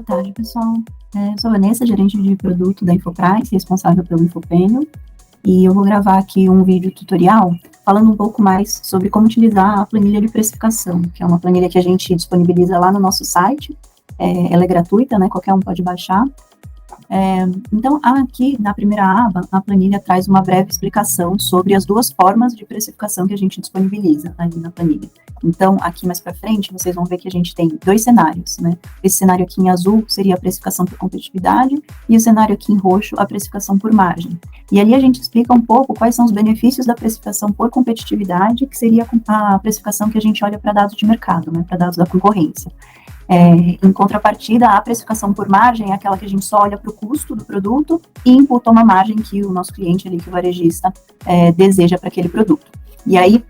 tarde, pessoal. Eu sou a Vanessa, gerente de produto da Infoprice, responsável pelo Infopanel, e eu vou gravar aqui um vídeo tutorial falando um pouco mais sobre como utilizar a planilha de precificação, que é uma planilha que a gente disponibiliza lá no nosso site. Ela é gratuita, né? Qualquer um pode baixar. Então, aqui na primeira aba, a planilha traz uma breve explicação sobre as duas formas de precificação que a gente disponibiliza ali na planilha. Então, aqui mais para frente, vocês vão ver que a gente tem dois cenários, né? Esse cenário aqui em azul seria a precificação por competitividade e o cenário aqui em roxo, a precificação por margem. E ali a gente explica um pouco quais são os benefícios da precificação por competitividade, que seria a precificação que a gente olha para dados de mercado, né? Para dados da concorrência. Em contrapartida, a precificação por margem é aquela que a gente só olha para o custo do produto e imputa uma margem que o nosso cliente ali, que o varejista, deseja para aquele produto. E aí,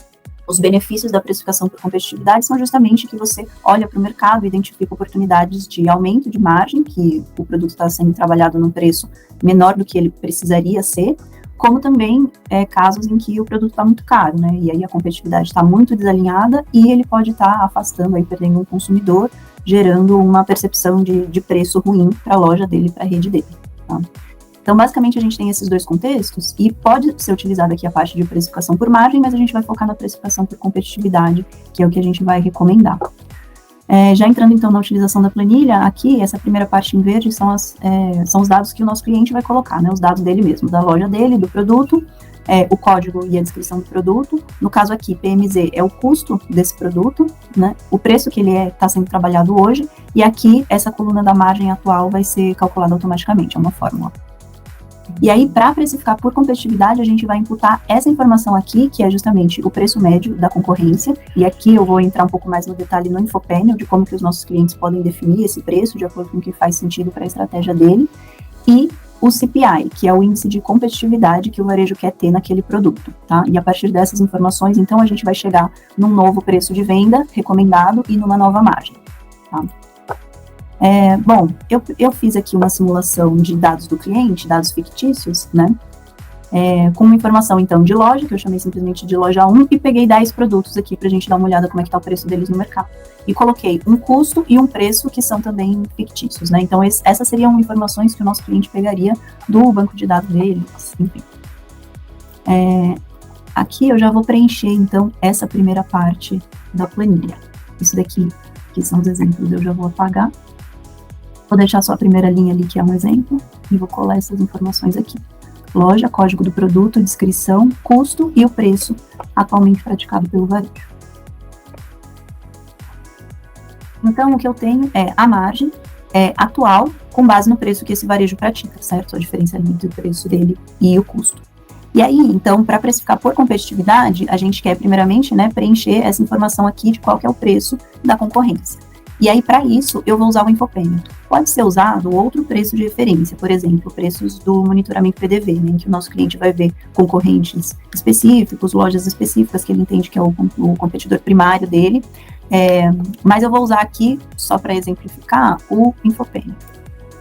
os benefícios da precificação por competitividade são justamente que você olha para o mercado e identifica oportunidades de aumento de margem, que o produto está sendo trabalhado num preço menor do que ele precisaria ser, como também casos em que o produto está muito caro, né? E aí a competitividade está muito desalinhada e ele pode estar afastando, aí, perdendo um consumidor, gerando uma percepção de preço ruim para a loja dele, para a rede dele. Tá? Então, basicamente, a gente tem esses dois contextos e pode ser utilizada aqui a parte de precificação por margem, mas a gente vai focar na precificação por competitividade, que é o que a gente vai recomendar. Já entrando, então, na utilização da planilha, aqui, essa primeira parte em verde são os dados que o nosso cliente vai colocar, né? Os dados dele mesmo, da loja dele, do produto, o código e a descrição do produto. No caso aqui, PMZ é o custo desse produto, né? O preço que ele está sendo trabalhado hoje, e aqui, essa coluna da margem atual vai ser calculada automaticamente, é uma fórmula. E aí, para precificar por competitividade, a gente vai imputar essa informação aqui, que é justamente o preço médio da concorrência, e aqui eu vou entrar um pouco mais no detalhe no Infopanel, de como que os nossos clientes podem definir esse preço, de acordo com o que faz sentido para a estratégia dele, e o CPI, que é o índice de competitividade que o varejo quer ter naquele produto, tá? E a partir dessas informações, então, a gente vai chegar num novo preço de venda recomendado e numa nova margem, tá? Bom, eu fiz aqui uma simulação de dados do cliente, dados fictícios, né? Com uma informação, então, de loja, que eu chamei simplesmente de loja 1, e peguei 10 produtos aqui para a gente dar uma olhada como é que está o preço deles no mercado. E coloquei um custo e um preço que são também fictícios, né? Então, essas seriam informações que o nosso cliente pegaria do banco de dados dele, enfim. Aqui eu já vou preencher, então, essa primeira parte da planilha. Isso daqui, que são os exemplos, eu já vou apagar. Vou deixar só a primeira linha ali, que é um exemplo, e vou colar essas informações aqui. Loja, código do produto, descrição, custo e o preço atualmente praticado pelo varejo. Então, o que eu tenho é a margem atual com base no preço que esse varejo pratica, certo? A diferença ali entre o preço dele e o custo. E aí, então, para precificar por competitividade, a gente quer, primeiramente, né, preencher essa informação aqui de qual que é o preço da concorrência. E aí, para isso, eu vou usar o Infopanel. Pode ser usado outro preço de referência, por exemplo, preços do monitoramento PDV, né, em que o nosso cliente vai ver concorrentes específicos, lojas específicas que ele entende que é o competidor primário dele. Mas eu vou usar aqui, só para exemplificar, o Infopanel.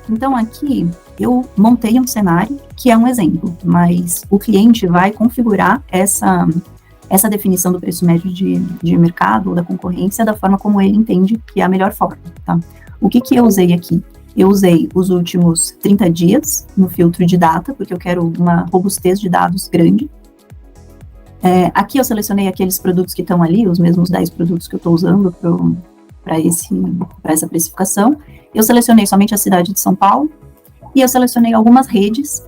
Então, aqui, eu montei um cenário que é um exemplo, mas o cliente vai configurar essa definição do preço médio de mercado ou da concorrência da forma como ele entende que é a melhor forma, tá? O que eu usei aqui? Eu usei os últimos 30 dias no filtro de data, porque eu quero uma robustez de dados grande. Aqui eu selecionei aqueles produtos que estão ali, os mesmos 10 produtos que eu estou usando para essa precificação. Eu selecionei somente a cidade de São Paulo e eu selecionei algumas redes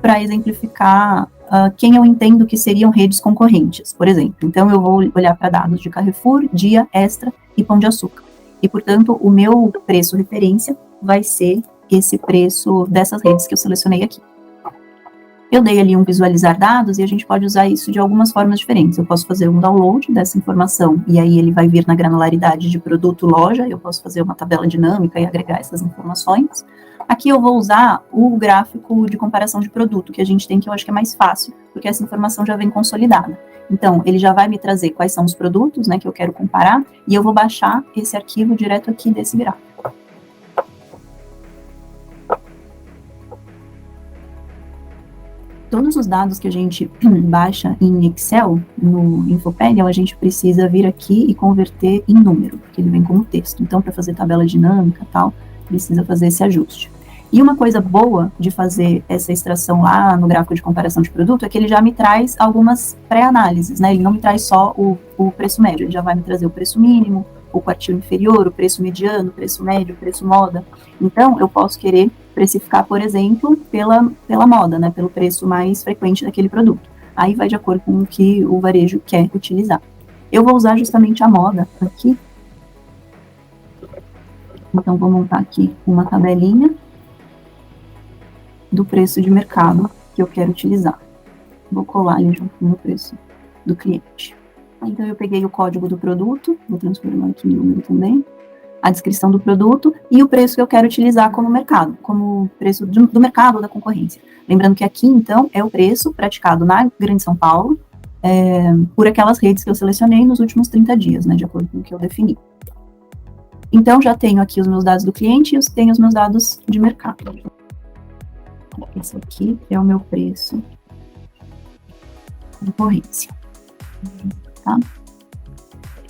para exemplificar quem eu entendo que seriam redes concorrentes, por exemplo. Então, eu vou olhar para dados de Carrefour, Dia, Extra e Pão de Açúcar. E, portanto, o meu preço referência vai ser esse preço dessas redes que eu selecionei aqui. Eu dei ali um visualizar dados e a gente pode usar isso de algumas formas diferentes. Eu posso fazer um download dessa informação e aí ele vai vir na granularidade de produto loja, eu posso fazer uma tabela dinâmica e agregar essas informações. Aqui eu vou usar o gráfico de comparação de produto que a gente tem, que eu acho que é mais fácil, porque essa informação já vem consolidada. Então, ele já vai me trazer quais são os produtos, né, que eu quero comparar, e eu vou baixar esse arquivo direto aqui desse gráfico. Todos os dados que a gente baixa em Excel, no Infopanel, a gente precisa vir aqui e converter em número, porque ele vem como texto. Então, para fazer tabela dinâmica e tal, precisa fazer esse ajuste. E uma coisa boa de fazer essa extração lá no gráfico de comparação de produto é que ele já me traz algumas pré-análises, né? Ele não me traz só o preço médio, ele já vai me trazer o preço mínimo, o quartil inferior, o preço mediano, o preço médio, o preço moda. Então, eu posso querer precificar, por exemplo, pela moda, né? Pelo preço mais frequente daquele produto. Aí vai de acordo com o que o varejo quer utilizar. Eu vou usar justamente a moda aqui. Então, vou montar aqui uma tabelinha do preço de mercado que eu quero utilizar. Vou colar ali junto com o preço do cliente. Então, eu peguei o código do produto, vou transformar aqui em número também, a descrição do produto e o preço que eu quero utilizar como mercado, como preço do mercado ou da concorrência. Lembrando que aqui, então, é o preço praticado na Grande São Paulo, por aquelas redes que eu selecionei nos últimos 30 dias, né, de acordo com o que eu defini. Então, já tenho aqui os meus dados do cliente e tenho os meus dados de mercado. Esse aqui é o meu preço de concorrência. Tá?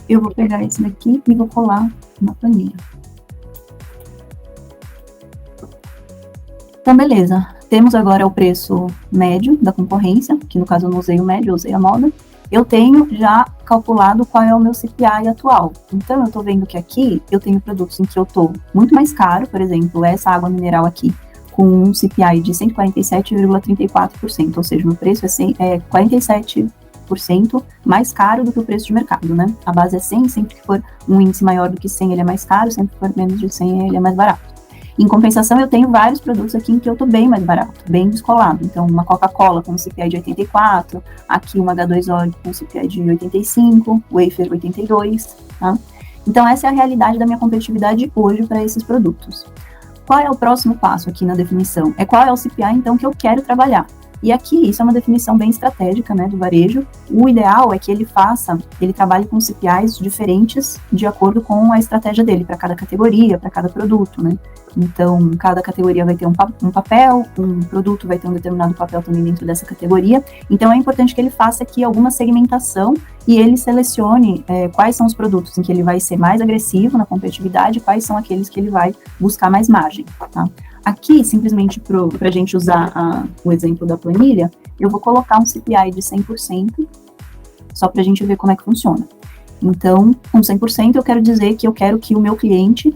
Eu vou pegar esse daqui e vou colar na planilha. Então, beleza. Temos agora o preço médio da concorrência, que no caso eu não usei o médio, eu usei a moda. Eu tenho já calculado qual é o meu CPI atual. Então, eu estou vendo que aqui eu tenho produtos em que eu estou muito mais caro, por exemplo, essa água mineral aqui, com um CPI de 147,34%, ou seja, o preço é 47% mais caro do que o preço de mercado, né? A base é 100, sempre que for um índice maior do que 100, ele é mais caro, sempre que for menos de 100, ele é mais barato. Em compensação, eu tenho vários produtos aqui em que eu estou bem mais barato, bem descolado. Então, uma Coca-Cola com CPI de 84, aqui uma H2O com CPI de 85, Wafer 82, tá? Então, essa é a realidade da minha competitividade hoje para esses produtos. Qual é o próximo passo aqui na definição? Qual é o CPI, então, que eu quero trabalhar? E aqui, isso é uma definição bem estratégica, né, do varejo. O ideal é que ele trabalhe com CPIs diferentes de acordo com a estratégia dele, para cada categoria, para cada produto, né. Então, cada categoria vai ter um papel, um produto vai ter um determinado papel também dentro dessa categoria. Então, é importante que ele faça aqui alguma segmentação e ele selecione quais são os produtos em que ele vai ser mais agressivo na competitividade e quais são aqueles que ele vai buscar mais margem, tá? Aqui, simplesmente para a gente usar o exemplo da planilha, eu vou colocar um CPI de 100%, só para a gente ver como é que funciona. Então, com 100%, eu quero dizer que eu quero que o meu cliente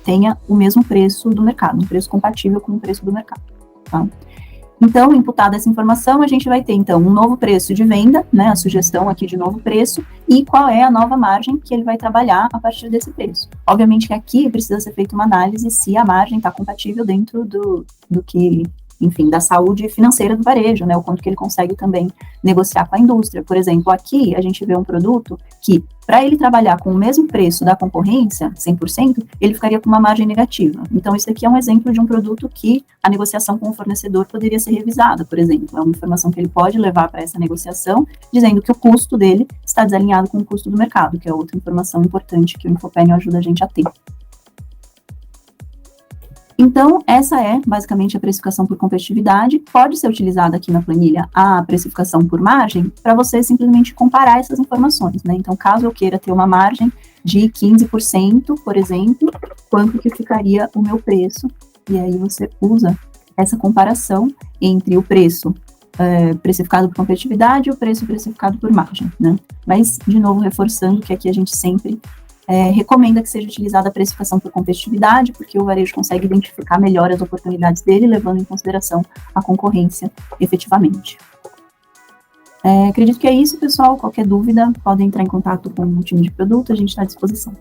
tenha o mesmo preço do mercado, um preço compatível com o preço do mercado, tá? Então, imputada essa informação, a gente vai ter, então, um novo preço de venda, né, a sugestão aqui de novo preço, e qual é a nova margem que ele vai trabalhar a partir desse preço. Obviamente que aqui precisa ser feita uma análise se a margem está compatível dentro do que, enfim, da saúde financeira do varejo, né, o quanto que ele consegue também negociar com a indústria. Por exemplo, aqui a gente vê um produto que, para ele trabalhar com o mesmo preço da concorrência, 100%, ele ficaria com uma margem negativa. Então, isso aqui é um exemplo de um produto que a negociação com o fornecedor poderia ser revisada, por exemplo. É uma informação que ele pode levar para essa negociação, dizendo que o custo dele está desalinhado com o custo do mercado, que é outra informação importante que o Infopênio ajuda a gente a ter. Então, essa é basicamente a precificação por competitividade. Pode ser utilizada aqui na planilha a precificação por margem para você simplesmente comparar essas informações, né? Então, caso eu queira ter uma margem de 15%, por exemplo, quanto que ficaria o meu preço? E aí você usa essa comparação entre o preço precificado por competitividade e o preço precificado por margem, né? Mas, de novo, reforçando que aqui a gente sempre recomenda que seja utilizada a precificação por competitividade, porque o varejo consegue identificar melhor as oportunidades dele, levando em consideração a concorrência efetivamente. Acredito que é isso, pessoal. Qualquer dúvida, podem entrar em contato com o time de produto, a gente está à disposição.